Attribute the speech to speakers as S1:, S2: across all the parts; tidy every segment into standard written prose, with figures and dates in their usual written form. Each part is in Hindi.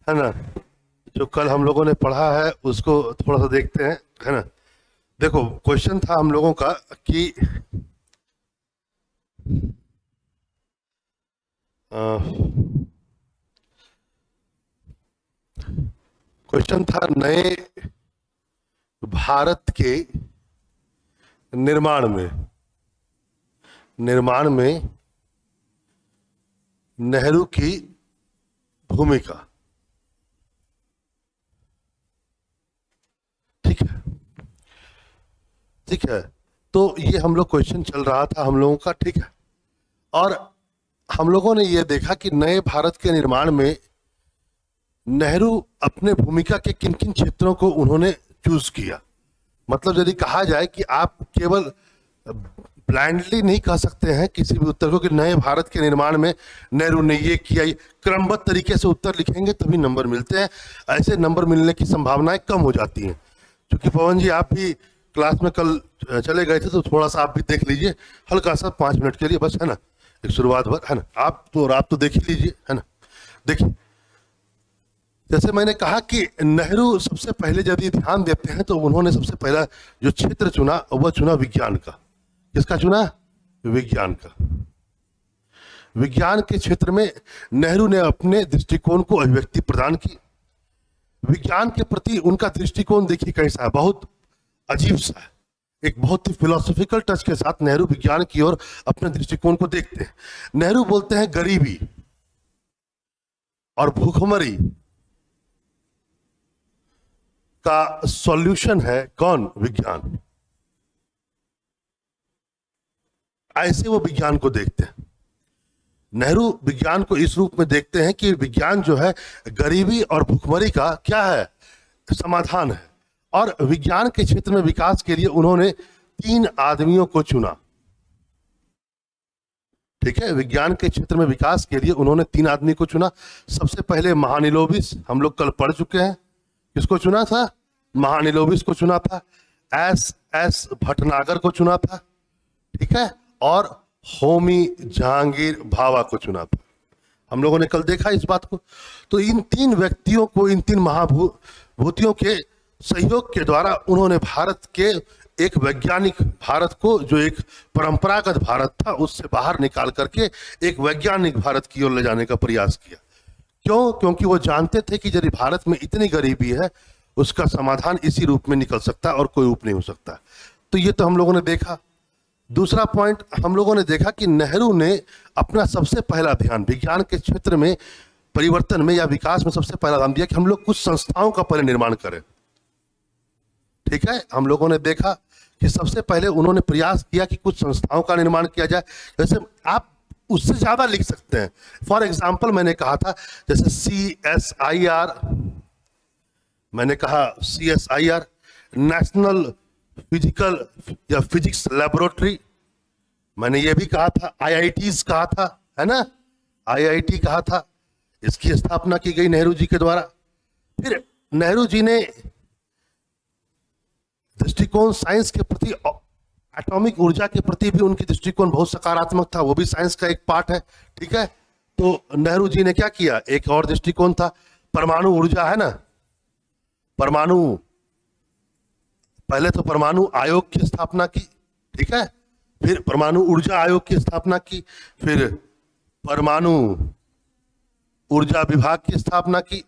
S1: है ना। जो कल हम लोगों ने पढ़ा है उसको थोड़ा सा देखते हैं, है ना। देखो, क्वेश्चन था हम लोगों का कि क्वेश्चन था नए भारत के निर्माण में नेहरू की भूमिका। ठीक है, ठीक है। तो ये हम लोग क्वेश्चन चल रहा था हम लोगों का, ठीक है। और हम लोगों ने ये देखा कि नए भारत के निर्माण में नेहरू अपने भूमिका के किन किन क्षेत्रों को उन्होंने चूज किया। मतलब यदि कहा जाए कि आप केवल ब्लाइंडली नहीं कह सकते हैं किसी भी उत्तर को कि नए भारत के निर्माण में नेहरू ने ये किया, ये क्रमबद्ध तरीके से उत्तर लिखेंगे तभी नंबर मिलते हैं। ऐसे नंबर मिलने की संभावनाएं कम हो जाती हैं। क्योंकि पवन जी, आप भी क्लास में कल चले गए थे, तो थोड़ा सा आप भी देख लीजिए, हल्का सा 5 मिनट के लिए बस, है ना, एक शुरुआत भर, है ना। आप तो देख ही लीजिए, है ना। देखिए, जैसे मैंने कहा कि नेहरू सबसे पहले यदि ध्यान देते हैं तो उन्होंने सबसे पहला जो क्षेत्र चुना वह चुना विज्ञान का। किसका चुना? विज्ञान का। विज्ञान के क्षेत्र में नेहरू ने अपने दृष्टिकोण को अभिव्यक्ति प्रदान की। विज्ञान के प्रति उनका दृष्टिकोण देखिए कैसा है, बहुत अजीब सा है। एक बहुत ही फिलोसॉफिकल टच के साथ नेहरू विज्ञान की ओर अपने दृष्टिकोण को देखते हैं। नेहरू बोलते हैं गरीबी और भूखमरी का सॉल्यूशन है कौन? विज्ञान। ऐसे वो विज्ञान को देखते हैं। नेहरू विज्ञान को इस रूप में देखते हैं कि विज्ञान जो है गरीबी और भूखमरी का क्या है? समाधान है। और विज्ञान के क्षेत्र में विकास के लिए उन्होंने 3 आदमियों को चुना। ठीक है, विज्ञान के क्षेत्र में विकास के लिए उन्होंने 3 आदमी को चुना। सबसे पहले महानिलोबिस, हम लोग कल पढ़ चुके हैं। किसको चुना था? महानिलोबिस को चुना था। एस भटनागर को चुना था, ठीक है। और होमी जहांगीर भाभा को चुना था। हम लोगों ने कल देखा इस बात को। तो इन 3 व्यक्तियों को, इन 3 महाभूतियों के सहयोग के द्वारा उन्होंने भारत के एक वैज्ञानिक भारत को, जो एक परंपरागत भारत था, उससे बाहर निकाल करके एक वैज्ञानिक भारत की ओर ले जाने का प्रयास किया। क्यों? क्योंकि वो जानते थे कि यदि भारत में इतनी गरीबी है, उसका समाधान इसी रूप में निकल सकता है और कोई रूप नहीं हो सकता। तो ये तो हम लोगों ने देखा। दूसरा पॉइंट हम लोगों ने देखा कि नेहरू ने अपना सबसे पहला ध्यान विज्ञान के क्षेत्र में परिवर्तन में या विकास में सबसे पहला ध्यान दिया कि हम लोग कुछ संस्थाओं का परिनिर्माण करें। ठीक है, हम लोगों ने देखा कि सबसे पहले उन्होंने प्रयास किया कि कुछ संस्थाओं का निर्माण किया जाए। जैसे आप उससे ज्यादा लिख सकते हैं। फॉर एग्जाम्पल मैंने कहा था जैसे CSIR, मैंने कहा CSIR नेशनल फिजिकल या फिजिक्स लेबोरेटरी। मैंने ये भी कहा था IITs कहा था, है ना, IIT कहा था। इसकी स्थापना की गई नेहरू जी के द्वारा। फिर नेहरू जी ने दृष्टिकोण साइंस के प्रति, एटॉमिक ऊर्जा के प्रति भी उनकी दृष्टिकोण बहुत सकारात्मक था। वो भी साइंस का एक पार्ट है, ठीक है। तो नेहरू जी ने क्या किया? एक और दृष्टिकोण था परमाणु ऊर्जा, है ना। परमाणु, पहले तो परमाणु आयोग की स्थापना की, ठीक है। फिर परमाणु ऊर्जा आयोग की स्थापना की। फिर परमाणु ऊर्जा विभाग की स्थापना की,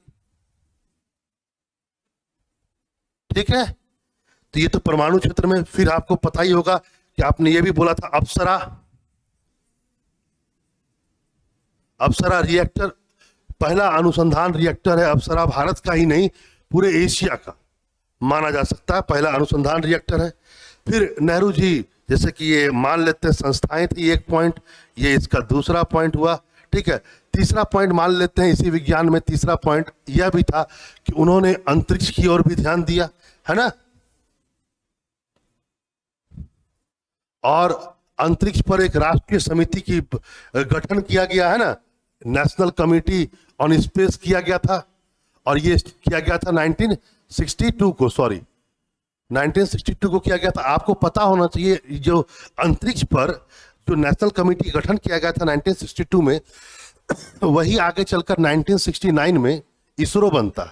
S1: ठीक है। तो ये तो परमाणु क्षेत्र में। फिर आपको पता ही होगा कि आपने ये भी बोला था अप्सरा रिएक्टर, पहला अनुसंधान रिएक्टर है अप्सरा। भारत का ही नहीं, पूरे एशिया का माना जा सकता है पहला अनुसंधान रिएक्टर है। फिर नेहरू जी, जैसे कि ये मान लेते हैं संस्थाएं थी, एक पॉइंट, ये इसका दूसरा पॉइंट हुआ, ठीक है। तीसरा पॉइंट मान लेते हैं इसी विज्ञान में, तीसरा पॉइंट यह भी था कि उन्होंने अंतरिक्ष की ओर भी ध्यान दिया, है ना। और अंतरिक्ष पर एक राष्ट्रीय समिति की गठन किया गया, है ना, नेशनल कमिटी ऑन स्पेस किया गया था। और ये किया गया था 1962 को, सॉरी 1962 को किया गया था। आपको पता होना चाहिए जो अंतरिक्ष पर जो नेशनल कमेटी गठन किया गया था 1962 में, वही आगे चलकर 1969 में इसरो बनता।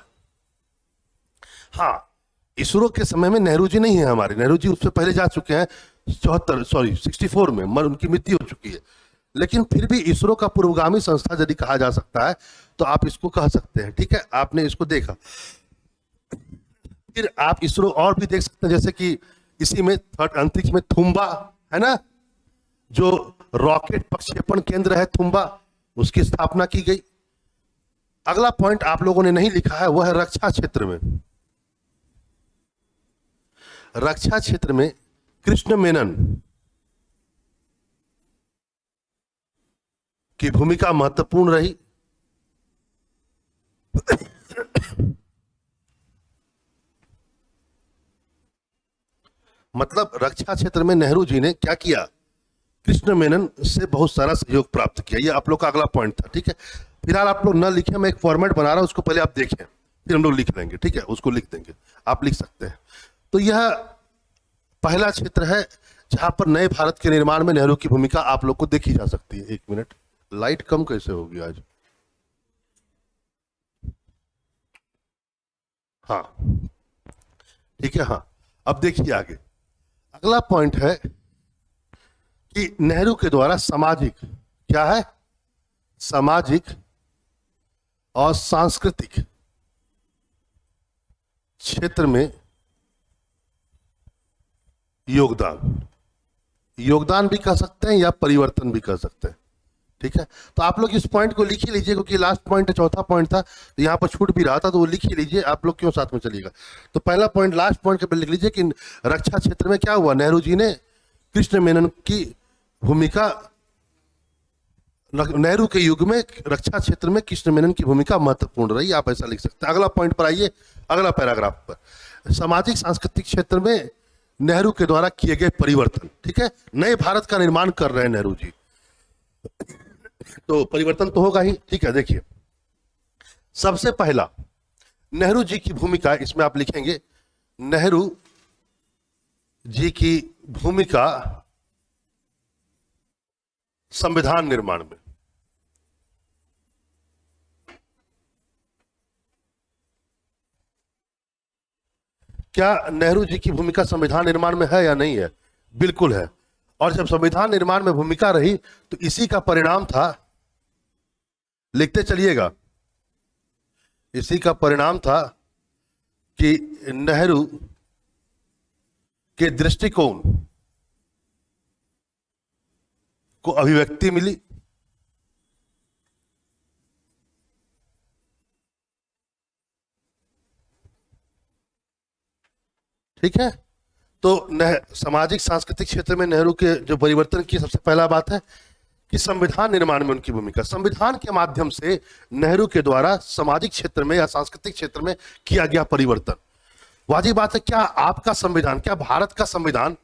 S1: हाँ, इसरो के समय में नेहरू जी नहीं है हमारे, नेहरू जी उससे पहले जा चुके हैं 64 में, उनकी मृत्यु हो चुकी है। लेकिन फिर भी इसरो का पूर्वगामी संस्था यदि कहा जा सकता है तो आप इसको कह सकते हैं। ठीक है, आपने इसको देखा। फिर आप इसरो और भी देख सकते हैं, जैसे कि इसी में थर्ड अंतरिक्ष में थुम्बा है ना, जो रॉकेट प्रक्षेपण केंद्र है थुम्बा, उसकी स्थापना की गई। अगला पॉइंट आप लोगों ने नहीं लिखा है, वह है रक्षा क्षेत्र में। रक्षा क्षेत्र में कृष्ण मेनन की भूमिका महत्वपूर्ण रही। मतलब रक्षा क्षेत्र में नेहरू जी ने क्या किया, कृष्ण मेनन से बहुत सारा सहयोग प्राप्त किया। ये आप लोग का अगला पॉइंट था। ठीक है, फिलहाल आप लोग न लिखें, मैं एक फॉर्मेट बना रहा हूं, उसको पहले आप देखें, फिर हम लोग लिख लेंगे। ठीक है, उसको लिख देंगे, आप लिख सकते हैं। तो यह पहला क्षेत्र है जहां पर नए भारत के निर्माण में नेहरू की भूमिका आप लोग को देखी जा सकती है। एक मिनट, लाइट कम कैसे होगी आज? हाँ ठीक है। हाँ, अब देखिए आगे, अगला पॉइंट है कि नेहरू के द्वारा सामाजिक, क्या है, सामाजिक और सांस्कृतिक क्षेत्र में योगदान भी कह सकते हैं या परिवर्तन भी कह सकते हैं। ठीक है, तो आप लोग इस पॉइंट को लिख ही लीजिए, क्योंकि लास्ट पॉइंट है, चौथा पॉइंट था, तो यहाँ पर छूट भी रहा था, तो वो लिख ही लीजिए। आप लोग क्यों साथ में चलिएगा? तो पहला पॉइंट लास्ट पॉइंट के पहले लिख लीजिए कि रक्षा क्षेत्र में क्या हुआ, नेहरू जी ने कृष्ण मेनन की भूमिका, नेहरू के युग में रक्षा क्षेत्र में कृष्ण मेनन की भूमिका महत्वपूर्ण रही, आप ऐसा लिख सकते हैं। अगला पॉइंट पर आइए, अगला पैराग्राफ पर, सामाजिक सांस्कृतिक क्षेत्र में नेहरू के द्वारा किए गए परिवर्तन। ठीक है, नए भारत का निर्माण कर रहे हैं नेहरू जी, तो परिवर्तन तो होगा ही। ठीक है, देखिए सबसे पहला नेहरू जी की भूमिका, इसमें आप लिखेंगे नेहरू जी की भूमिका संविधान निर्माण में। क्या नेहरू जी की भूमिका संविधान निर्माण में है या नहीं है? बिल्कुल है। और जब संविधान निर्माण में भूमिका रही तो इसी का परिणाम था, लिखते चलिएगा, इसी का परिणाम था कि नेहरू के दृष्टिकोण को अभिव्यक्ति मिली। ठीक है, तो सामाजिक सांस्कृतिक क्षेत्र में नेहरू के जो परिवर्तन की सबसे पहला बात है कि संविधान निर्माण में उनकी भूमिका, संविधान के माध्यम से नेहरू के द्वारा सामाजिक क्षेत्र में या सांस्कृतिक क्षेत्र में किया गया परिवर्तन। वाजिब बात है, क्या आपका संविधान, क्या भारत का संविधान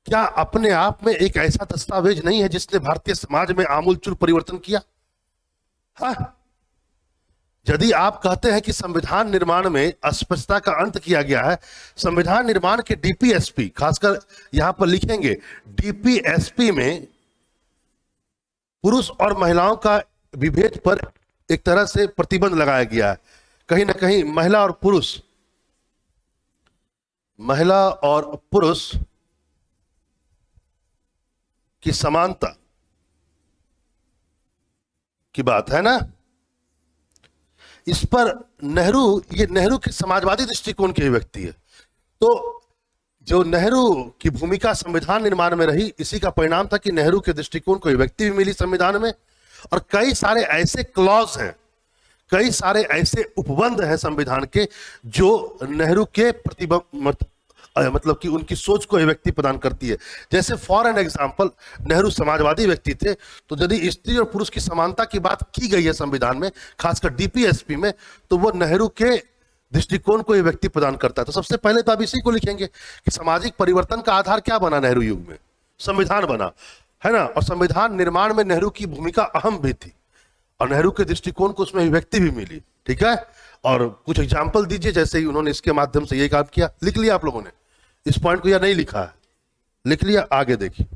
S1: क्या अपने आप में एक ऐसा दस्तावेज नहीं है जिसने भारतीय समाज में आमूलचूल परिवर्तन किया? हाँ, यदि आप कहते हैं कि संविधान निर्माण में अस्पष्टता का अंत किया गया है, संविधान निर्माण के डीपीएसपी, खासकर यहां पर लिखेंगे डीपीएसपी में पुरुष और महिलाओं का विभेद पर एक तरह से प्रतिबंध लगाया गया है। कहीं ना कहीं महिला और पुरुष की समानता की बात है ना, इस पर नेहरू के समाजवादी दृष्टिकोण के व्यक्ति है। तो जो नेहरू की भूमिका संविधान निर्माण में रही, इसी का परिणाम था कि नेहरू के दृष्टिकोण को व्यक्ति भी मिली संविधान में, और कई सारे ऐसे क्लॉज हैं, कई सारे ऐसे उपबंध हैं संविधान के जो नेहरू के प्रतिबंध, मतलब कि उनकी सोच को व्यक्ति प्रदान करती है। जैसे for an example, Nehru Samajwadi व्यक्ति थे, तो यदि स्त्री और पुरुष की समानता की बात की गई है संविधान में, खासकर डीपीएसपी में, तो वो नेहरू के दृष्टिकोण को ये व्यक्ति प्रदान करता है। तो सबसे पहले तो आप इसी को लिखेंगे कि सामाजिक परिवर्तन का आधार क्या बना नेहरू युग में? संविधान बना, है ना। और संविधान निर्माण में नेहरू की भूमिका अहम भी थी, और नेहरू के दृष्टिकोण को उसमें अभिव्यक्ति भी मिली। ठीक है, और कुछ एग्जाम्पल दीजिए, जैसे ही उन्होंने इसके माध्यम से ये काम किया। लिख लिया आप लोगों ने इस पॉइंट को, या नहीं लिखा है? लिख लिया। आगे देखिए,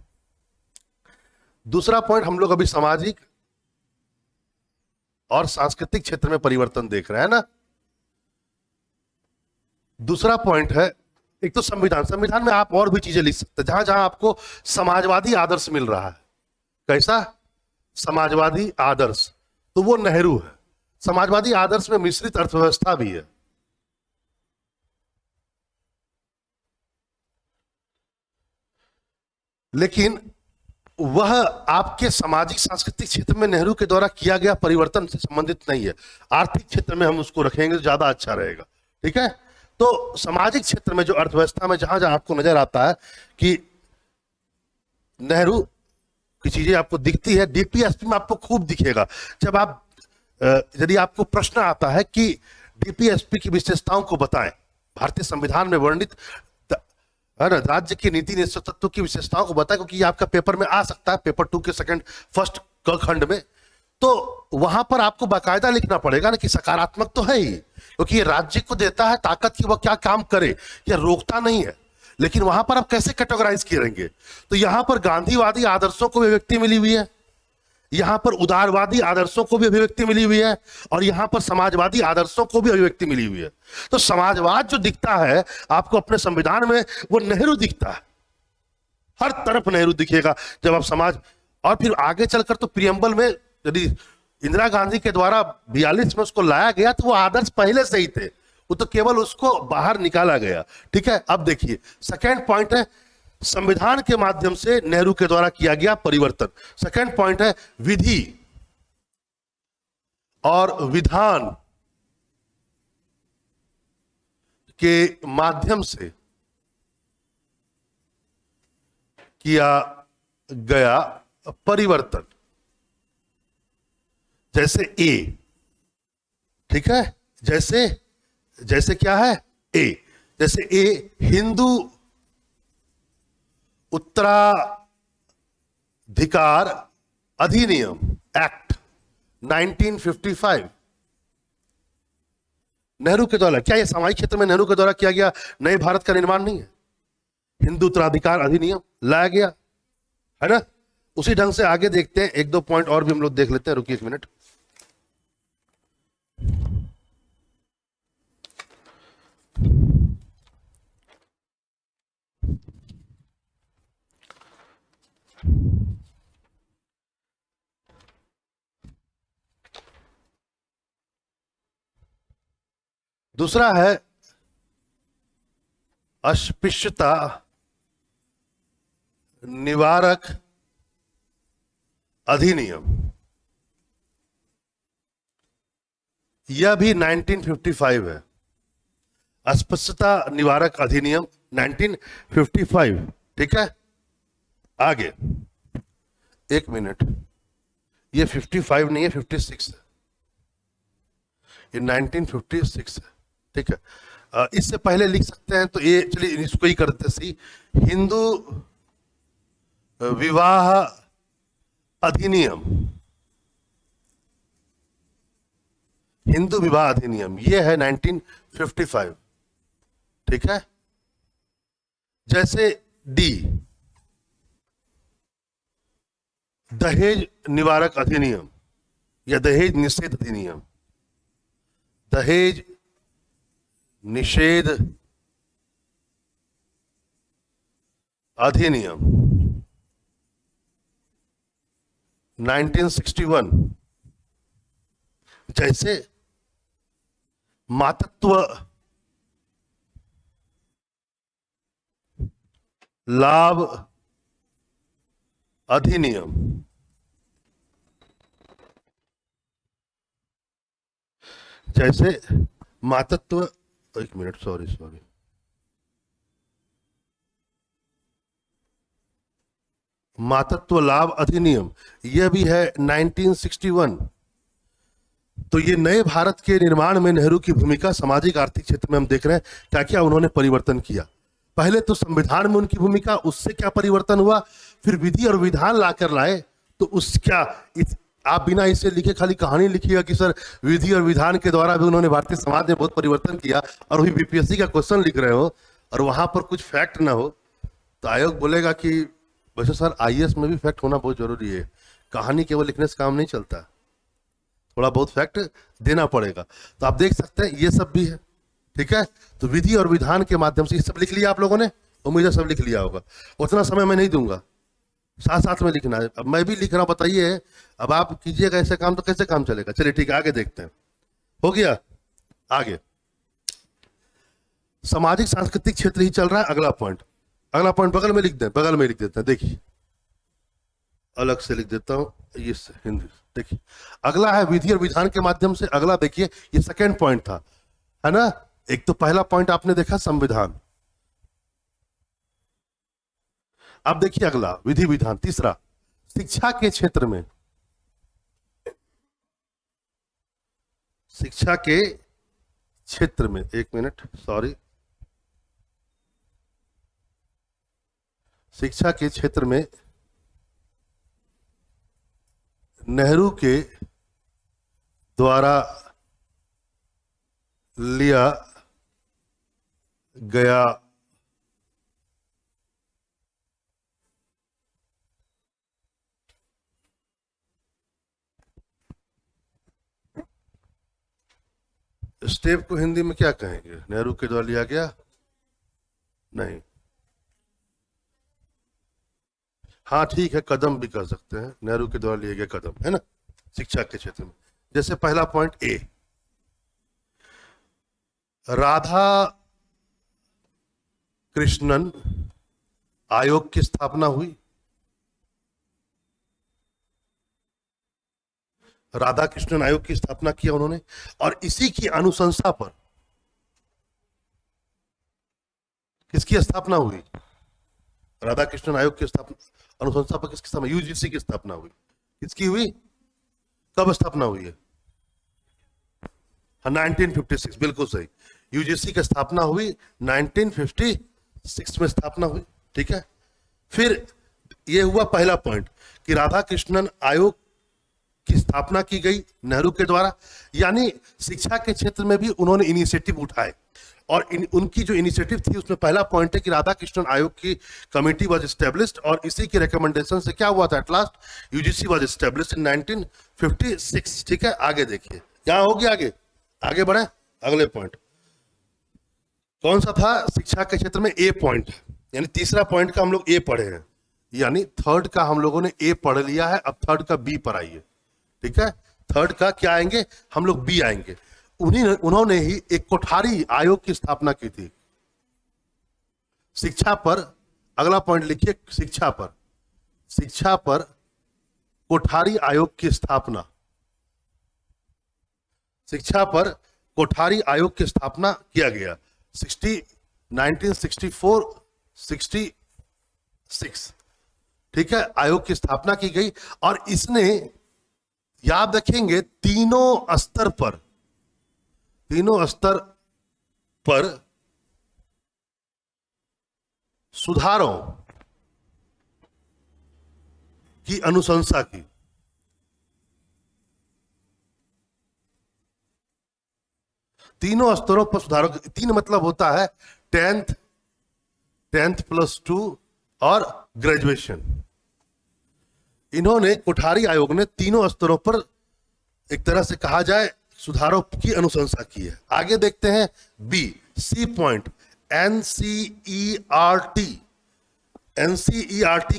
S1: दूसरा पॉइंट हम लोग अभी सामाजिक और सांस्कृतिक क्षेत्र में परिवर्तन देख रहे हैं ना। दूसरा पॉइंट है, एक तो संविधान, संविधान में आप और भी चीजें लिख सकते हैं, जहां जहां आपको समाजवादी आदर्श मिल रहा है। कैसा समाजवादी आदर्श? तो वो नेहरू है। समाजवादी आदर्श में मिश्रित अर्थव्यवस्था भी है। लेकिन वह आपके सामाजिक सांस्कृतिक क्षेत्र में नेहरू के द्वारा किया गया परिवर्तन से संबंधित नहीं है। आर्थिक क्षेत्र में हम उसको रखेंगे तो ज्यादा अच्छा रहेगा। ठीक है, तो सामाजिक क्षेत्र में जो अर्थव्यवस्था में जहां जहां आपको नजर आता है कि नेहरू की चीजें आपको दिखती है, डीपीएसपी में आपको खूब दिखेगा। जब आप यदि आपको प्रश्न आता है कि डीपीएसपी की विशेषताओं को बताएं, भारतीय संविधान में वर्णित है ना राज्य की नीति निश्चित तत्व की विशेषताओं को बताएं, क्योंकि ये आपका पेपर में आ सकता है, पेपर 2 के सेकंड फर्स्ट क खंड में। तो वहां पर आपको बाकायदा लिखना पड़ेगा ना कि सकारात्मक तो है ही, क्योंकि ये राज्य को देता है ताकत कि वह क्या काम करे, यह रोकता नहीं है। लेकिन वहां पर आप कैसे कैटेगराइज करेंगे? तो यहां पर गांधीवादी आदर्शों को अभिव्यक्ति मिली हुई है, यहां पर उदारवादी आदर्शों को भी अभिव्यक्ति मिली हुई है, और यहां पर समाजवादी आदर्शों को भी अभिव्यक्ति मिली हुई है। तो समाजवाद जो दिखता है आपको अपने संविधान में, वो नेहरू दिखता है, हर तरफ नेहरू दिखेगा जब आप समाज। और फिर आगे चलकर तो प्रियम्बल में यदि इंदिरा गांधी के द्वारा 42 में उसको लाया गया तो वो आदर्श पहले से ही थे, वो तो केवल उसको बाहर निकाला गया। ठीक है, अब देखिए सेकेंड पॉइंट है संविधान के माध्यम से नेहरू के द्वारा किया गया परिवर्तन। सेकेंड पॉइंट है विधि और विधान के माध्यम से किया गया परिवर्तन। जैसे ए, ठीक है, जैसे जैसे क्या है ए, जैसे ए हिंदू उत्तराधिकार अधिनियम एक्ट 1955 नेहरू के द्वारा। क्या यह सामाजिक क्षेत्र में नेहरू के द्वारा किया गया नए भारत का निर्माण नहीं है? हिंदू उत्तराधिकार अधिनियम लाया गया है ना। उसी ढंग से आगे देखते हैं, एक दो पॉइंट और भी हम लोग देख लेते हैं, रुकिए एक मिनट। दूसरा है अस्पृश्यता निवारक अधिनियम, यह भी 1955 है। अस्पृश्यता निवारक अधिनियम 1955, ठीक है। आगे एक मिनट, ये 55 नहीं है, 56 है, ये 1956 है, ठीक है। इससे पहले लिख सकते हैं तो ये, चलिए इसको ही करते सी, हिंदू विवाह अधिनियम, हिंदू विवाह अधिनियम, ये है 1955, ठीक है। जैसे डी दहेज निवारक अधिनियम या दहेज निषेध अधिनियम, दहेज निषेध अधिनियम 1961। जैसे मातृत्व लाभ अधिनियम, जैसे मातृत्व, एक मिनट, सॉरी मातृत्व लाभ अधिनियम, यह भी है 1961। तो ये नए भारत के निर्माण में नेहरू की भूमिका सामाजिक आर्थिक क्षेत्र में हम देख रहे हैं क्या क्या उन्होंने परिवर्तन किया। पहले तो संविधान में उनकी भूमिका, उससे क्या परिवर्तन हुआ, फिर विधि और विधान लाकर लाए, तो उस क्या आप बिना इसे लिखे खाली कहानी लिखिएगा कि सर विधि और विधान के द्वारा भी उन्होंने भारतीय समाज में बहुत परिवर्तन किया, और वही बीपीएससी का क्वेश्चन लिख रहे हो और वहां पर कुछ फैक्ट ना हो, तो आयोग बोलेगा कि वैसे सर आईएएस में भी फैक्ट होना बहुत जरूरी है, कहानी केवल लिखने से काम नहीं चलता। थोड़ा बहुत फैक्ट देना पड़ेगा। तो आप देख सकते हैं ये सब भी है, ठीक है। तो विधि और विधान के माध्यम से ये सब लिख लिया आप लोगों ने, उम्मीद है सब लिख लिया होगा। उतना समय मैं नहीं दूंगा, साथ साथ में लिखना है। अब मैं भी लिख रहा हूं, बताइए अब आप कीजिएगा ऐसे काम तो कैसे काम चलेगा। चलिए ठीक है, आगे देखते हैं। हो गया आगे, सामाजिक सांस्कृतिक क्षेत्र ही चल रहा है। अगला पॉइंट बगल में लिख दें, बगल में लिख देते हैं। देखिए अलग से लिख देता हूं ये हिंदी। देखिए अगला है विधि और विधान के माध्यम से। अगला देखिए, ये सेकेंड पॉइंट था, है ना। एक तो पहला पॉइंट आपने देखा संविधान, अब देखिए अगला विधि विधान। तीसरा शिक्षा के क्षेत्र में, शिक्षा के क्षेत्र में, एक मिनट सॉरी, शिक्षा के क्षेत्र में नेहरू के द्वारा लिया गया स्टेप को हिंदी में क्या कहेंगे? नेहरू के द्वारा लिया गया, नहीं, हाँ ठीक है, कदम भी कर सकते हैं। नेहरू के द्वारा लिए गए कदम, है ना, शिक्षा के क्षेत्र में। जैसे पहला पॉइंट ए, राधा कृष्णन आयोग की स्थापना हुई। राधा कृष्णन आयोग की स्थापना किया उन्होंने, और इसी की अनुशंसा पर किसकी स्थापना हुई? राधा कृष्णन आयोग की स्थापना, अनुशंसा पर किसकी स्थापना? यूजीसी की स्थापना हुई। किसकी हुई? कब स्थापना हुई है? 1956, बिल्कुल सही। यूजीसी की स्थापना हुई 1956 में स्थापना हुई, ठीक है। फिर यह हुआ पहला पॉइंट कि राधा कृष्णन आयोग की स्थापना की गई नेहरू के द्वारा, यानी शिक्षा के क्षेत्र में भी उन्होंने इनिशिएटिव उठाए। और उनकी जो इनिशिएटिव थी उसमें पहला पॉइंट है कि राधा कृष्णन आयोग की कमेटी वाज एस्टेब्लिश्ड, और इसी के रिकमेंडेशन से क्या हुआ था, at last UGC was established in 1956, ठीक है। आगे देखिए, यहां होगी, आगे बढ़े। अगले पॉइंट कौन सा था? शिक्षा के क्षेत्र में ए पॉइंट, यानी तीसरा पॉइंट का हम लोग ए पढ़े हैं, यानी थर्ड का हम लोगों ने ए पढ़ लिया है। अब थर्ड का बी पर आइए, ठीक है। थर्ड का क्या आएंगे हम लोग? बी आएंगे। उन्होंने ही एक कोठारी आयोग की स्थापना की थी शिक्षा पर। अगला पॉइंट लिखिए, शिक्षा पर कोठारी आयोग की स्थापना, शिक्षा पर कोठारी आयोग की स्थापना किया गया 1964 66, ठीक है। आयोग की स्थापना की गई, और इसने, याद रखेंगे, तीनों स्तर पर सुधारों की अनुशंसा की। तीनों स्तरों पर सुधारों, तीन मतलब होता है 10th +2 और ग्रेजुएशन। इन्होंने, कोठारी आयोग ने तीनों स्तरों पर एक तरह से कहा जाए सुधारों की अनुशंसा की है। आगे देखते हैं बी, सी पॉइंट, एनसीईआरटी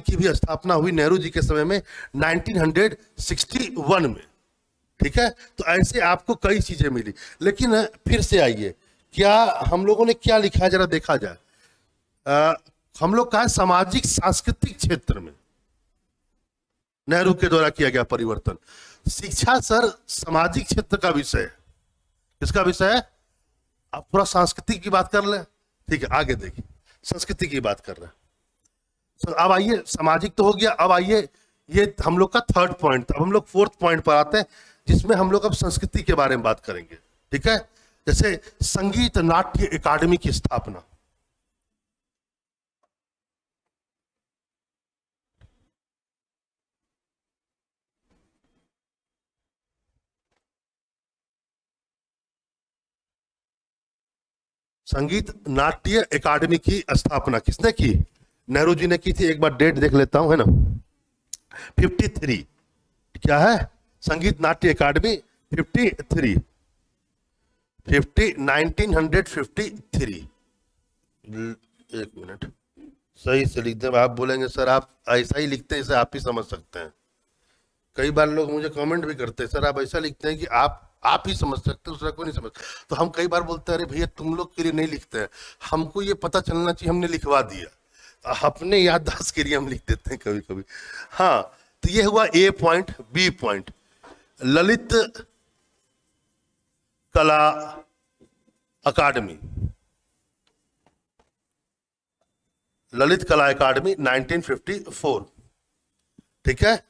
S1: की भी स्थापना हुई नेहरू जी के समय में 1961 में, ठीक है। तो ऐसे आपको कई चीजें मिली। लेकिन फिर से आइए, क्या हम लोगों ने क्या लिखा है जरा देखा जाए। हम लोग कहा सामाजिक सांस्कृतिक क्षेत्र में नेहरू के द्वारा किया गया परिवर्तन। शिक्षा सर सामाजिक क्षेत्र का विषय है। किसका विषय है? आप थोड़ा सांस्कृतिक की बात कर ले, ठीक है। आगे देखिए, संस्कृति की बात कर रहे हैं। अब आइए, सामाजिक तो हो गया, अब आइए ये हम लोग का थर्ड पॉइंट था। अब हम लोग फोर्थ पॉइंट पर आते हैं, जिसमें हम लोग अब संस्कृति के बारे में बात करेंगे, ठीक है। जैसे संगीत नाट्य अकादमी की स्थापना। संगीत नाट्य अकादमी की स्थापना किसने की? नेहरू जी ने की थी। एक बार डेट देख लेता हूं, है ना, 53। क्या है? संगीत नाट्य अकादमी 53 1953। एक मिनट, सही से लिख दें। आप बोलेंगे सर आप ऐसा ही लिखते हैं, इसे आप ही समझ सकते हैं। कई बार लोग मुझे कमेंट भी करते हैं, सर आप ऐसा लिखते हैं कि आप ही समझ सकते हैं, दूसरा कोई नहीं समझ। तो हम कई बार बोलते हैं, अरे भैया तुम लोग के लिए नहीं लिखते हैं, हमको ये पता चलना चाहिए, हमने लिखवा दिया। अपने याददाश्त के लिए हम लिख देते हैं कभी कभी। हाँ, तो ये हुआ ए पॉइंट। बी पॉइंट, ललित कला अकादमी। ललित कला अकादमी 1954, ठीक है।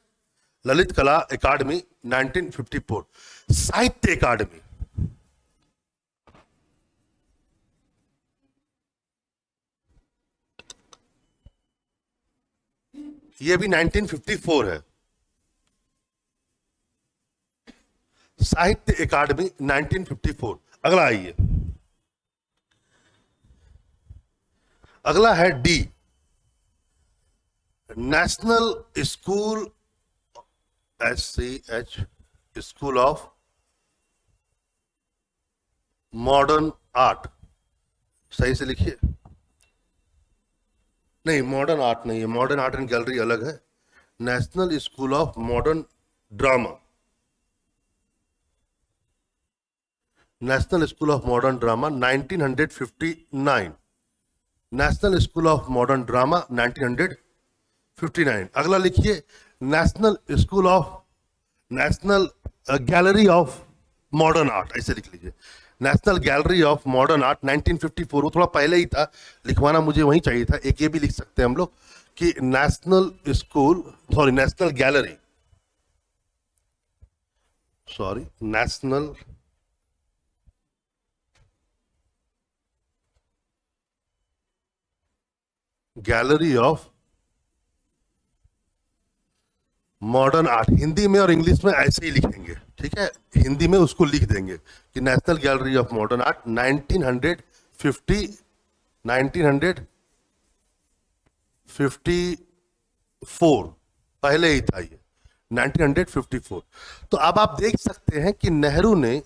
S1: ललित कला अकादमी 1954। साहित्य अकादमी, ये भी 1954 है। साहित्य अकादमी 1954। अगला आइए, अगला है D, national school, SCH, school of modern art. सही से लिखिए। नहीं, मॉडर्न आर्ट नहीं है, मॉडर्न आर्ट एंड गैलरी अलग है। National school of modern drama, national school of modern drama 1959। National school of modern drama 1959। अगला लिखिए, national school of, national gallery of modern art, ऐसे लिख लीजिए। National gallery of modern art 1954। वो थोड़ा पहले ही था, लिखवाना मुझे वहीं चाहिए था। एक ये भी लिख सकते हैं हम लोग कि national school, sorry national gallery, sorry national gallery of modern art. Hindi में और इंग्लिश में ऐसे ही लिखेंगे, ठीक है। हिंदी में उसको लिख देंगे कि national gallery of modern art 1954। पहले ही था ये 1954। तो अब आप देख सकते हैं कि नेहरू ने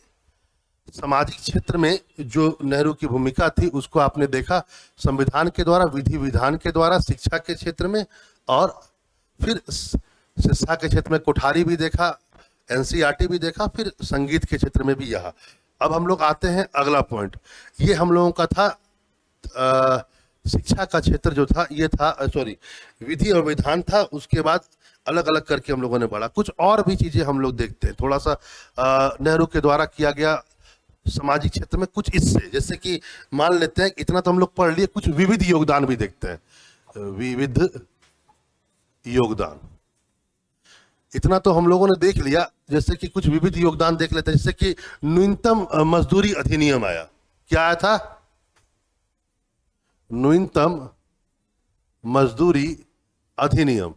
S1: सामाजिक क्षेत्र में जो नेहरू की भूमिका थी उसको आपने देखा, संविधान के द्वारा, विधि विधान के द्वारा, शिक्षा के क्षेत्र में, और फिर शिक्षा के क्षेत्र में कोठारी भी देखा, एनसीईआरटी भी देखा, फिर संगीत के क्षेत्र में भी यहाँ। अब हम लोग आते हैं अगला पॉइंट। ये हम लोगों का था शिक्षा का क्षेत्र जो था, ये था सॉरी विधि और विधान था। उसके बाद अलग अलग करके हम लोगों ने बढ़ा। कुछ और भी चीजें हम लोग देखते हैं, थोड़ा सा नेहरू के द्वारा किया गया सामाजिक क्षेत्र में कुछ इससे, जैसे कि मान लेते हैं इतना तो हम लोग पढ़ लिए, कुछ विविध योगदान भी देखते हैं। विविध योगदान, इतना तो हम लोगों ने देख लिया। जैसे कि कुछ विविध योगदान देख लेते हैं, जैसे कि न्यूनतम मजदूरी अधिनियम आया। क्या आया था? न्यूनतम मजदूरी अधिनियम।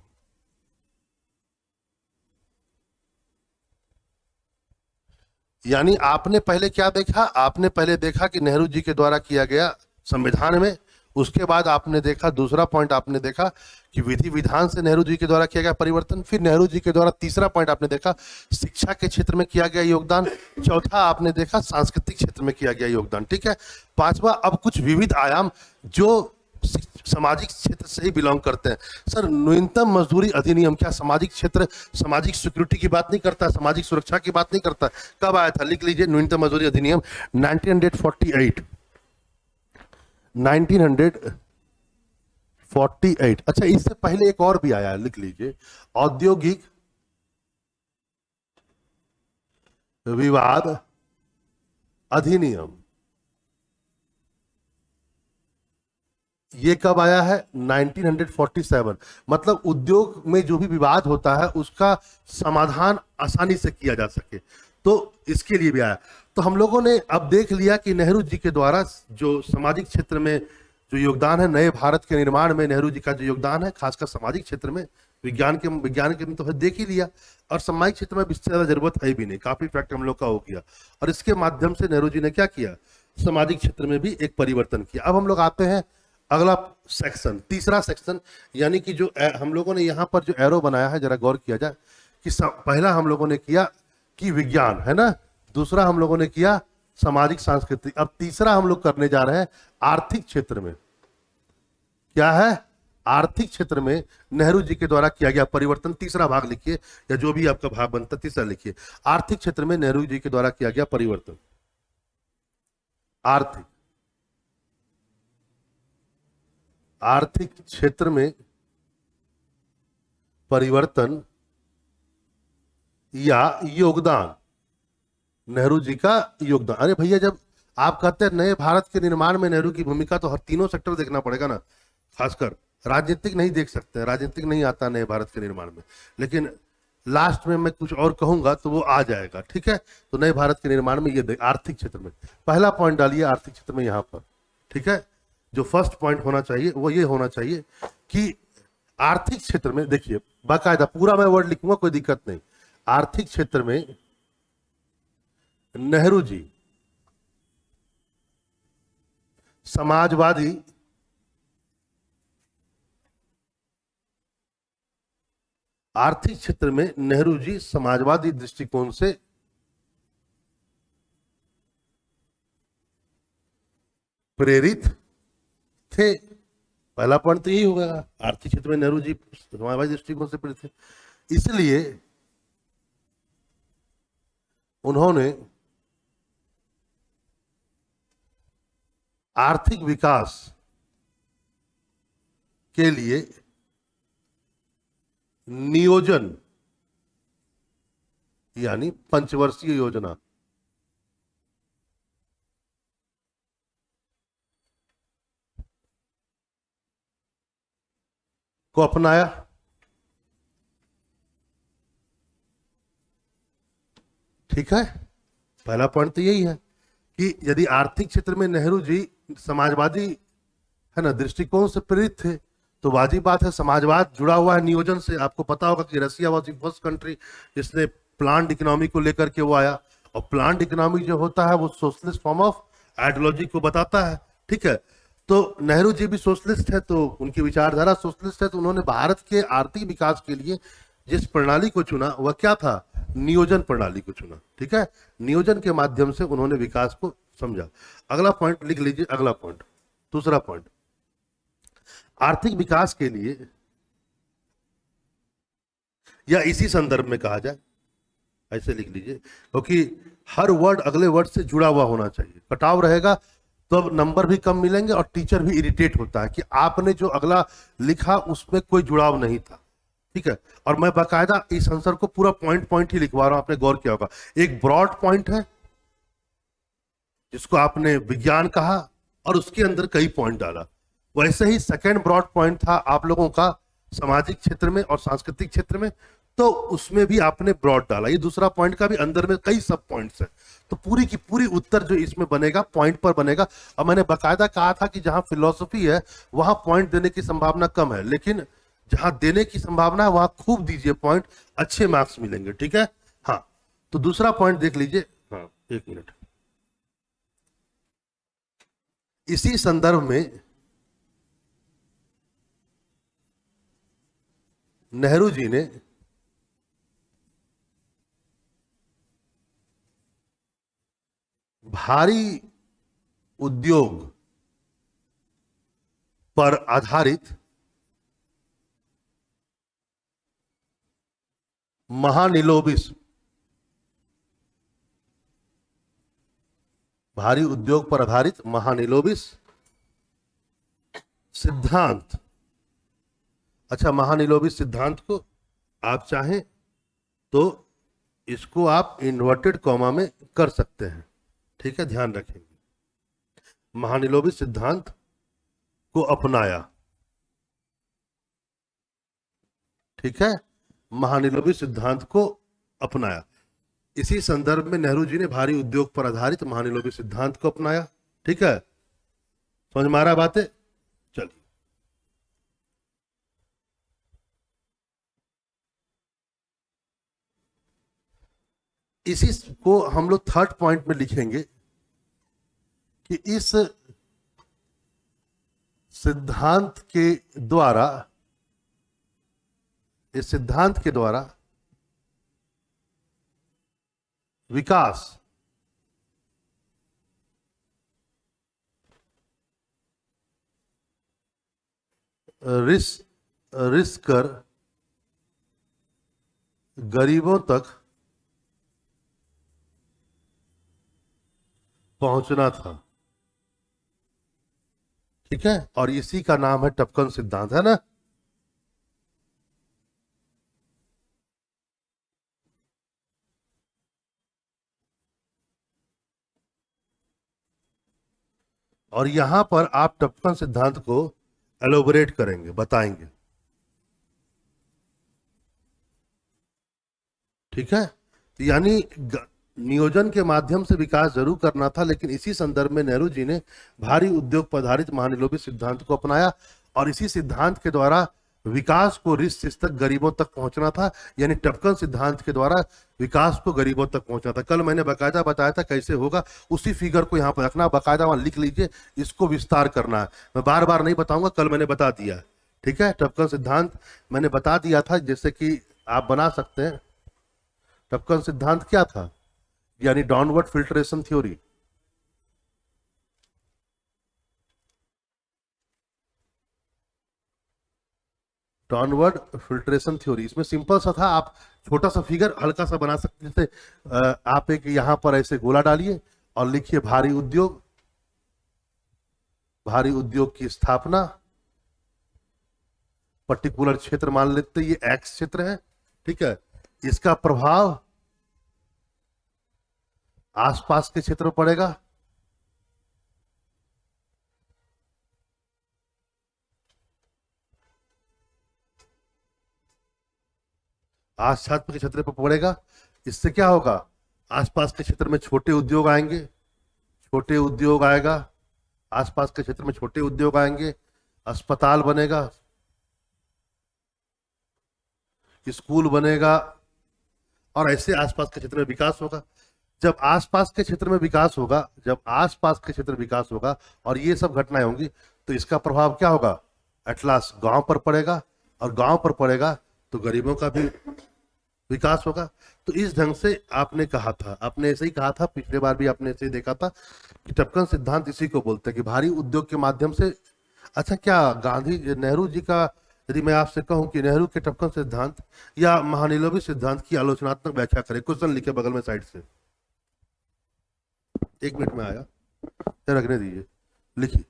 S1: यानी आपने पहले क्या देखा? आपने पहले देखा कि नेहरू जी के द्वारा किया गया संविधान में, उसके बाद आपने देखा, दूसरा पॉइंट आपने देखा कि विधि विधान से नेहरू जी के द्वारा किया गया परिवर्तन। फिर नेहरू जी के द्वारा तीसरा पॉइंट आपने देखा शिक्षा के क्षेत्र में किया गया योगदान। चौथा आपने देखा सांस्कृतिक क्षेत्र में किया गया योगदान, ठीक है। पांचवा, अब कुछ विविध आयाम जो सामाजिक क्षेत्र से ही बिलोंग करते हैं। सर न्यूनतम मजदूरी अधिनियम क्या सामाजिक क्षेत्र, सामाजिक सिक्योरिटी की बात नहीं करता, सामाजिक सुरक्षा की बात नहीं करता? कब आया था? लिख लीजिए, न्यूनतम मजदूरी अधिनियम 1948। 1948। अच्छा, इससे पहले एक और भी आया, लिख लीजिए, औद्योगिक विवाद अधिनियम। ये कब आया है? 1947। मतलब उद्योग में जो भी विवाद होता है उसका समाधान आसानी से किया जा सके, तो इसके लिए भी आया। तो हम लोगों ने अब देख लिया कि नेहरू जी के द्वारा जो सामाजिक क्षेत्र में जो योगदान है, नए भारत के निर्माण में नेहरू जी का जो योगदान है, खासकर सामाजिक क्षेत्र में, विज्ञान के में तो देख ही लिया, और सामाजिक क्षेत्र में इससे ज्यादा जरूरत है भी नहीं, काफी फैक्ट हम लोग का हो गया। और इसके माध्यम से नेहरू जी ने क्या किया? सामाजिक क्षेत्र में भी एक परिवर्तन किया। अब हम लोग आते हैं अगला सेक्शन, तीसरा सेक्शन, यानी कि जो हम लोगों ने यहाँ पर जो एरो बनाया है, जरा गौर किया जाए कि पहला हम लोगों ने किया कि विज्ञान है ना, दूसरा हम लोगों ने किया सामाजिक सांस्कृतिक। अब तीसरा हम लोग करने जा रहे हैं आर्थिक क्षेत्र में। क्या है? आर्थिक क्षेत्र में नेहरू जी के द्वारा किया गया परिवर्तन। तीसरा भाग लिखिए, या जो भी आपका भाग बनता है तीसरा लिखिए। आर्थिक क्षेत्र में नेहरू जी के द्वारा किया गया परिवर्तन। आर्थिक आर्थिक क्षेत्र में परिवर्तन या योगदान, नेहरू जी का योगदान। अरे भैया, जब आप कहते हैं नए भारत के निर्माण में नेहरू की भूमिका, तो हर तीनों सेक्टर देखना पड़ेगा ना। खासकर राजनीतिक नहीं देख सकते, राजनीतिक नहीं आता नए भारत के निर्माण में, लेकिन लास्ट में मैं कुछ और कहूंगा तो वो आ जाएगा, ठीक है। तो नए भारत के निर्माण में ये आर्थिक क्षेत्र में पहला पॉइंट डालिए आर्थिक क्षेत्र में यहां पर, ठीक है। जो फर्स्ट पॉइंट होना चाहिए वो ये होना चाहिए कि आर्थिक क्षेत्र में, देखिए बाकायदा पूरा मैं वर्ड लिखूंगा, कोई दिक्कत नहीं। आर्थिक क्षेत्र में नेहरू जी समाजवादी आर्थिक क्षेत्र में नेहरू जी समाजवादी दृष्टिकोण से प्रेरित थे। पहला पॉइंट तो यही होगा, आर्थिक क्षेत्र में नेहरू जी समाजवादी दृष्टिकोण से प्रेरित थे, इसलिए उन्होंने आर्थिक विकास के लिए नियोजन यानी पंचवर्षीय योजना को अपनाया। ठीक है, पहला पॉइंट तो यही है कि यदि आर्थिक क्षेत्र में नेहरू जी समाजवादी है ना दृष्टिकोण से प्रेरित थे, तो वाजिब बात है समाजवाद जुड़ा हुआ है नियोजन से। आपको पता होगा कि रसिया वॉज द फर्स्ट कंट्री जिसने प्लान्ड इकोनॉमी को लेकर के वो आया, और प्लान्ड इकोनॉमी जो होता है वो सोशलिस्ट फॉर्म ऑफ आइडियोलॉजी को बताता है, ठीक है। तो नेहरू जी भी सोशलिस्ट है, तो उनकी विचारधारा सोशलिस्ट है, तो उन्होंने भारत के आर्थिक विकास के लिए जिस प्रणाली को चुना वह क्या था? नियोजन प्रणाली को चुना, ठीक है। नियोजन के माध्यम से उन्होंने विकास को समझा। अगला पॉइंट लिख लीजिए, अगला पॉइंट, दूसरा पॉइंट, आर्थिक विकास के लिए, या इसी संदर्भ में कहा जाए, ऐसे लिख लीजिए, क्योंकि हर वर्ड अगले वर्ड से जुड़ा हुआ होना चाहिए। कटाव रहेगा तो अब नंबर भी कम मिलेंगे और टीचर भी इरिटेट होता है कि आपने जो अगला लिखा उसमें कोई जुड़ाव नहीं था, ठीक है। और मैं बाकायदा इस आंसर को पूरा पॉइंट पॉइंट ही लिखवा रहा हूं, आपने गौर किया होगा। एक ब्रॉड पॉइंट है जिसको आपने विज्ञान कहा और उसके अंदर कई पॉइंट डाला। वैसे ही सेकेंड ब्रॉड पॉइंट था आप लोगों का सामाजिक क्षेत्र में और सांस्कृतिक क्षेत्र में, तो उसमें भी आपने ब्रॉड डाला। ये दूसरा पॉइंट का भी अंदर में कई सब पॉइंट्स हैं, तो पूरी की पूरी उत्तर जो इसमें बनेगा पॉइंट पर बनेगा। और मैंने बाकायदा कहा था कि जहां फिलॉसफी है वहां पॉइंट देने की संभावना कम है, लेकिन जहां देने की संभावना है वहां खूब दीजिए पॉइंट, अच्छे मार्क्स मिलेंगे, ठीक है। हाँ, तो दूसरा पॉइंट देख लीजिए। हाँ, एक मिनट, इसी संदर्भ में नेहरू जी ने भारी उद्योग पर आधारित महानिलोबिस, भारी उद्योग पर आधारित महानिलोबिस सिद्धांत। अच्छा, महानिलोबिस सिद्धांत को आप चाहें तो इसको आप इन्वर्टेड कॉमा में कर सकते हैं, ठीक है, ध्यान रखेंगे। महानिलोबिस सिद्धांत को अपनाया, ठीक है, महानिलोबिस सिद्धांत को अपनाया। इसी संदर्भ में नेहरू जी ने भारी उद्योग पर आधारित महानिलोबिस सिद्धांत को अपनाया, ठीक है। समझ में आ रहा बातें? चलिए, इसी को हम लोग थर्ड पॉइंट में लिखेंगे कि इस सिद्धांत के द्वारा, इस सिद्धांत के द्वारा विकास रिस रिस्क कर गरीबों तक पहुंचना था। ठीक है, और इसी का नाम है टपकन सिद्धांत, है ना। और यहां पर आप टपकन सिद्धांत को एलोबरेट करेंगे, बताएंगे। ठीक है, तो यानी नियोजन के माध्यम से विकास जरूर करना था, लेकिन इसी संदर्भ में नेहरू जी ने भारी उद्योग पर आधारित महानिलोभित सिद्धांत को अपनाया, और इसी सिद्धांत के द्वारा विकास को रिश्त तक गरीबों तक पहुंचना था। यानी टपकन सिद्धांत के द्वारा विकास को गरीबों तक पहुंचना था। कल मैंने बाकायदा बताया था कैसे होगा, उसी फिगर को यहाँ पर रखना, बाकायदा वहां लिख लीजिए, इसको विस्तार करना है। मैं बार बार नहीं बताऊंगा, कल मैंने बता दिया। ठीक है, टपकन सिद्धांत मैंने बता दिया था, जैसे कि आप बना सकते हैं। टपकन सिद्धांत क्या था? यानी downward filtration theory. Downward filtration theory, इसमें सिंपल सा था। आप छोटा सा फिगर हल्का सा बना सकते, जैसे आप एक यहां पर ऐसे गोला डालिए और लिखिए भारी उद्योग, भारी उद्योग की स्थापना, पर्टिकुलर क्षेत्र मान लेते, ये एक्स क्षेत्र है। ठीक है, इसका प्रभाव आसपास के क्षेत्र में पड़ेगा, आसपास के क्षेत्र पर पड़ेगा। इससे क्या होगा? आसपास के क्षेत्र में छोटे उद्योग आएंगे, छोटे उद्योग आएगा, आसपास के क्षेत्र में छोटे उद्योग आएंगे, अस्पताल बनेगा, स्कूल बनेगा, और ऐसे आसपास के क्षेत्र में विकास होगा। जब आसपास के क्षेत्र में विकास होगा, जब आसपास के क्षेत्र में विकास होगा और ये सब घटनाएं होंगी, तो इसका प्रभाव क्या होगा? एटलास गांव पर पड़ेगा, और गांव पर पड़ेगा तो गरीबों का भी विकास होगा। तो इस ढंग से आपने कहा था, आपने ऐसे ही कहा था, पिछले बार भी आपने ऐसे ही देखा था कि टपकन सिद्धांत इसी को बोलते हैं कि भारी उद्योग के माध्यम से। अच्छा, क्या गांधी नेहरू जी का, यदि मैं आपसे कहूं कि नेहरू के टपकन सिद्धांत या महानिलोभित सिद्धांत की आलोचनात्मक व्याख्या करें, क्वेश्चन लिखे बगल में साइड से, 1 मिनट में आया, रखने दीजिए, लिखिए।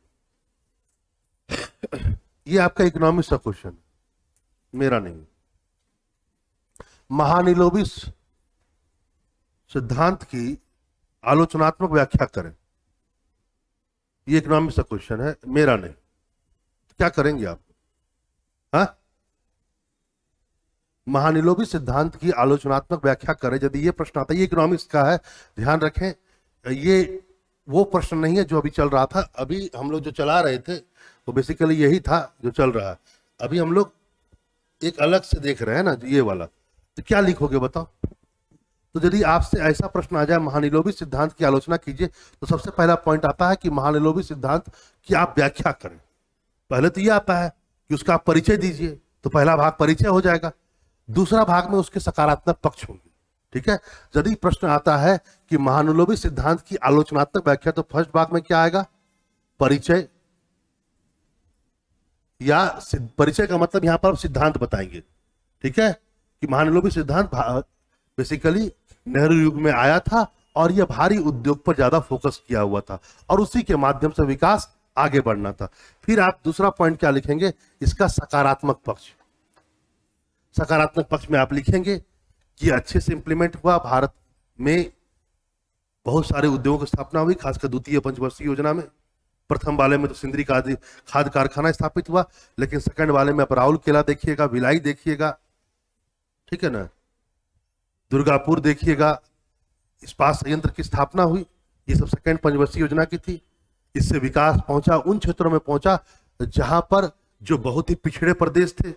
S1: ये आपका इकोनॉमिक्स का क्वेश्चन, मेरा नहीं। महानिलोभित सिद्धांत की आलोचनात्मक व्याख्या करें, ये इकोनॉमिक्स का क्वेश्चन है, मेरा नहीं। क्या करेंगे आप? हाँ, महानिलोभित सिद्धांत की आलोचनात्मक व्याख्या करें, यदि ये प्रश्न आता है, ये इकोनॉमिक्स का है, ध्यान रखें। ये वो प्रश्न नहीं है जो अभी चल रहा था। अभी हम लोग जो चला रहे थे वो बेसिकली यही था जो चल रहा है। अभी हम लोग एक अलग से देख रहे हैं ना, ये वाला। तो क्या लिखोगे बताओ? तो यदि आपसे ऐसा प्रश्न आ जाए, महानिलोभित सिद्धांत की आलोचना कीजिए, तो सबसे पहला पॉइंट आता है कि महानिलोभित सिद्धांत की आप व्याख्या करें। पहले तो ये आता है कि उसका आप परिचय दीजिए, तो पहला भाग परिचय हो जाएगा। दूसरा भाग में उसके सकारात्मक पक्ष होंगे। ठीक है, यदि प्रश्न आता है कि महानिलोभित सिद्धांत की आलोचनात्मक व्याख्या, तो फर्स्ट भाग में क्या आएगा? परिचय, या परिचय का मतलब यहां पर आप सिद्धांत बताएंगे। ठीक है, कि महानिलोभित सिद्धांत बेसिकली नेहरू युग में आया था, और यह भारी उद्योग पर ज्यादा फोकस किया हुआ था, और उसी के माध्यम से विकास आगे बढ़ना था। फिर आप दूसरा पॉइंट क्या लिखेंगे? इसका सकारात्मक पक्ष। सकारात्मक पक्ष में आप लिखेंगे कि अच्छे से इंप्लीमेंट हुआ, भारत में बहुत सारे उद्योगों की स्थापना हुई, खासकर द्वितीय पंचवर्षीय योजना में। प्रथम वाले में तो सिंदरी खाद कारखाना स्थापित हुआ, लेकिन सेकंड वाले में आप राउल केला देखिएगा, भिलाई देखिएगा, ठीक है ना, दुर्गापुर देखिएगा, इस्पात संयंत्र की स्थापना हुई। ये सब सेकंड पंचवर्षीय योजना की थी। इससे विकास पहुंचा, उन क्षेत्रों में पहुंचा जहां पर जो बहुत ही पिछड़े प्रदेश थे,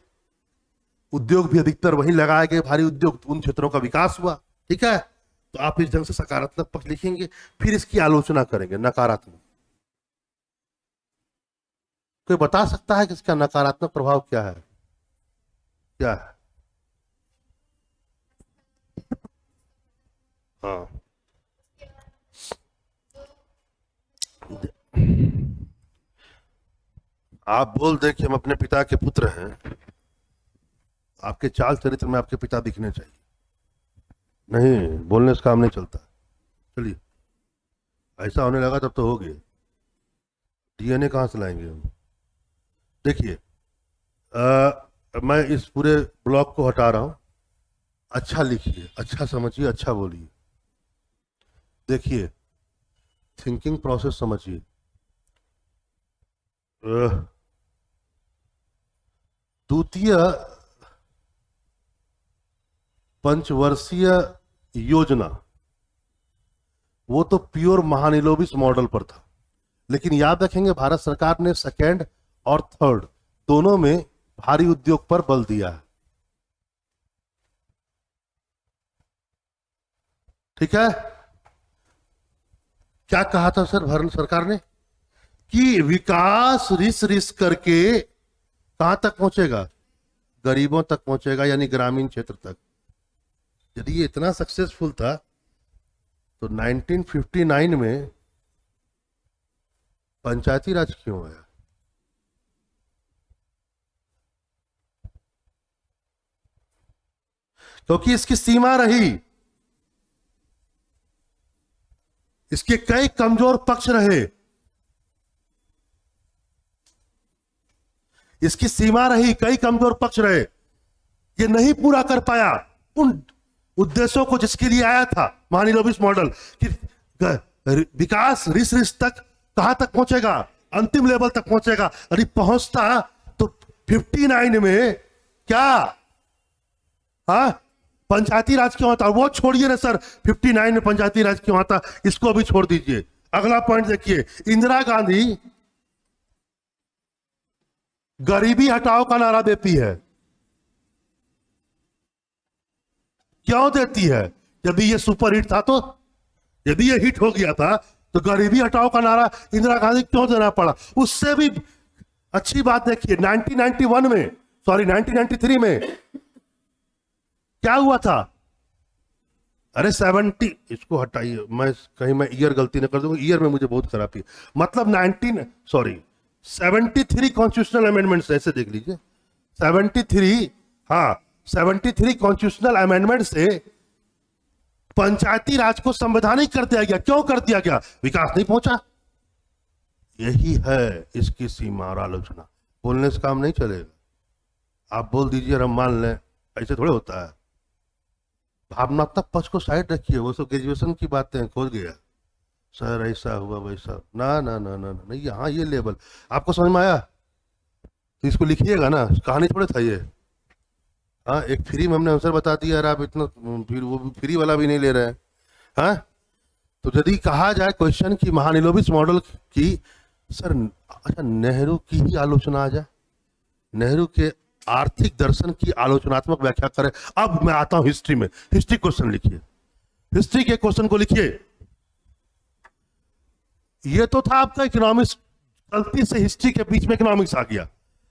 S1: उद्योग भी अधिकतर वहीं लगाए गए, भारी उद्योग, उन क्षेत्रों का विकास हुआ। ठीक है, तो आप इस ढंग से सकारात्मक पक्ष लिखेंगे, फिर इसकी आलोचना करेंगे नकारात्मक। कोई बता सकता है कि इसका नकारात्मक प्रभाव क्या है? क्या है? हाँ, आप बोल दें कि हम अपने पिता के पुत्र हैं, आपके चाल चरित्र में आपके पिता दिखने चाहिए। नहीं, बोलने से काम नहीं चलता। चलिए, ऐसा होने लगा तब तो हो गए। डीएनए कहाँ से लाएंगे हम? देखिए, मैं इस पूरे ब्लॉग को हटा रहा हूं। अच्छा लिखिए, अच्छा समझिए, अच्छा बोलिए। देखिए, थिंकिंग प्रोसेस समझिए। द्वितीय पंचवर्षीय योजना वो तो प्योर महानिलोबिस मॉडल पर था, लेकिन याद रखेंगे भारत सरकार ने सेकेंड और थर्ड दोनों में भारी उद्योग पर बल दिया है। ठीक है, क्या कहा था सर भारत सरकार ने कि विकास रिस रिस करके कहां तक पहुंचेगा? गरीबों तक पहुंचेगा, यानी ग्रामीण क्षेत्र तक। यदि ये इतना सक्सेसफुल था तो 1959 में पंचायती राज क्यों आया? क्योंकि इसकी सीमा रही, इसके कई कमजोर पक्ष रहे, इसकी सीमा रही, कई कमजोर पक्ष रहे। ये नहीं पूरा कर पाया उन उद्देश्यों को जिसके लिए आया था महानिलोबिस मॉडल कि विकास रिस रिस तक कहां तक पहुंचेगा? अंतिम लेवल तक पहुंचेगा। यदि पहुंचता तो 59 में क्या, हाँ, पंचायती राज क्यों आता? वो छोड़िए ना सर, 59 में पंचायती राज क्यों आता, इसको भी छोड़ दीजिए। अगला पॉइंट देखिए, इंदिरा गांधी गरीबी हटाओ का नारा देती है। क्यों देती है? यदि ये सुपर हिट था तो, यदि ये हिट हो गया था तो गरीबी हटाओ का नारा इंदिरा गांधी क्यों देना पड़ा? उससे भी अच्छी बात देखिए, 1991 में, सॉरी 1993 में क्या हुआ था? अरे 70, इसको हटाइए, मैं कहीं मैं ईयर गलती न कर दूंगा, ईयर में मुझे बहुत खराबी। मतलब 73 कॉन्स्टिट्यूशनल अमेंडमेंट्स, ऐसे देख लीजिए 73, हाँ 73 कॉन्स्टिट्यूशनल अमेंडमेंट से पंचायती राज को संवैधानिक कर दिया गया। क्यों कर दिया गया? विकास नहीं पहुंचा। यही है इसकी सीमा और आलोचना। बोलने से काम नहीं चलेगा। आप बोल दीजिए और हम मान लें, ऐसे थोड़े होता है। भावनात्मक पक्ष को साइड रखिए, वो सब ग्रेजुएशन की बातें खोज गया सर, ऐसा हुआ वैसा, ना ना ना ना नहीं, यहाँ ये लेवल आपको समझ में आया तो इसको लिखिएगा ना, कहानी थोड़े था ये। हाँ, एक फ्री में हमने आंसर बता दिया यार, आप इतना फिर वो फ्री वाला भी नहीं ले रहे हैं। हाँ, तो यदि कहा जाए क्वेश्चन की महानिलोबिस मॉडल की, सर अच्छा नेहरू की ही आलोचना आ जाए, नेहरू के आर्थिक दर्शन की आलोचनात्मक व्याख्या करें। अब मैं आता हूं हिस्ट्री में। हिस्ट्री क्वेश्चन लिखिए, हिस्ट्री के क्वेश्चन को लिखिए। ये तो था आपका इकोनॉमिक्स, गलती से हिस्ट्री के बीच में इकोनॉमिक्स आ गया।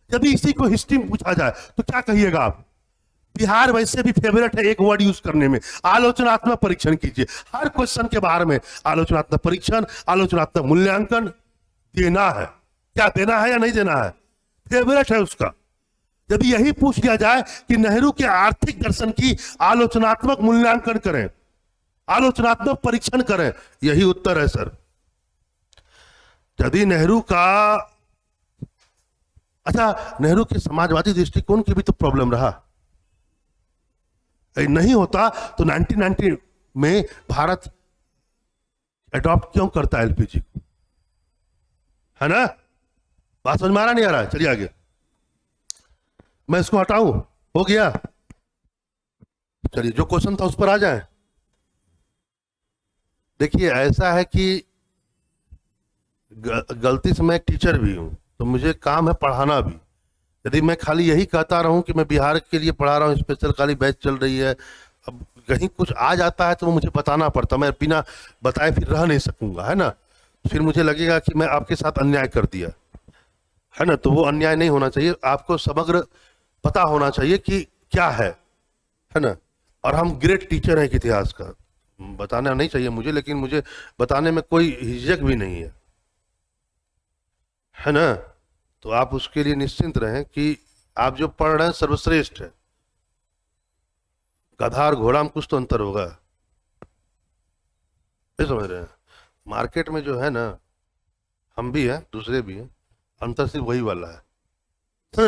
S1: यदि इसी को हिस्ट्री में पूछा जाए तो क्या कहिएगा आप? बिहार वैसे भी फेवरेट है एक वर्ड यूज करने में, आलोचनात्मक परीक्षण कीजिए। हर क्वेश्चन के बारे में आलोचनात्मक परीक्षण, आलोचनात्मक मूल्यांकन देना है। क्या देना है या नहीं देना है? फेवरेट है उसका। यदि यही पूछ लिया जाए कि नेहरू के आर्थिक दर्शन की आलोचनात्मक मूल्यांकन करें, आलोचनात्मक परीक्षण करें, यही उत्तर है सर। यदि नेहरू का, अच्छा नेहरू के समाजवादी दृष्टिकोण की भी तो प्रॉब्लम रहा, नहीं होता तो 1990 में भारत अडॉप्ट क्यों करता है एलपीजी को? है ना? बात समझ में आ रहा नहीं आ रहा? चलिए आगे, मैं इसको हटाऊं, हो गया। चलिए जो क्वेश्चन था उस पर आ जाए। देखिए ऐसा है कि गलती से मैं एक टीचर भी हूं, तो मुझे काम है पढ़ाना भी। यदि मैं खाली यही कहता रहूं कि मैं बिहार के लिए पढ़ा रहा हूं, स्पेशल खाली बैच चल रही है, अब कहीं कुछ आ जाता है तो मुझे बताना पड़ता, मैं बिना बताए फिर रह नहीं सकूंगा, है ना? फिर मुझे लगेगा कि मैं आपके साथ अन्याय कर दिया, है ना? तो वो अन्याय नहीं होना चाहिए। आपको समग्र पता होना चाहिए कि क्या है ना? और हम ग्रेट टीचर हैं इतिहास का, बताना नहीं चाहिए मुझे, लेकिन मुझे बताने में कोई हिचक भी नहीं है ना? तो आप उसके लिए निश्चिंत रहें कि आप जो पढ़ रहे हैं सर्वश्रेष्ठ है। गधा और घोड़ा में कुछ तो अंतर होगा, ये समझ रहे हैं। मार्केट में जो है ना, हम भी हैं दूसरे भी हैं, अंतर सिर्फ वही वाला है।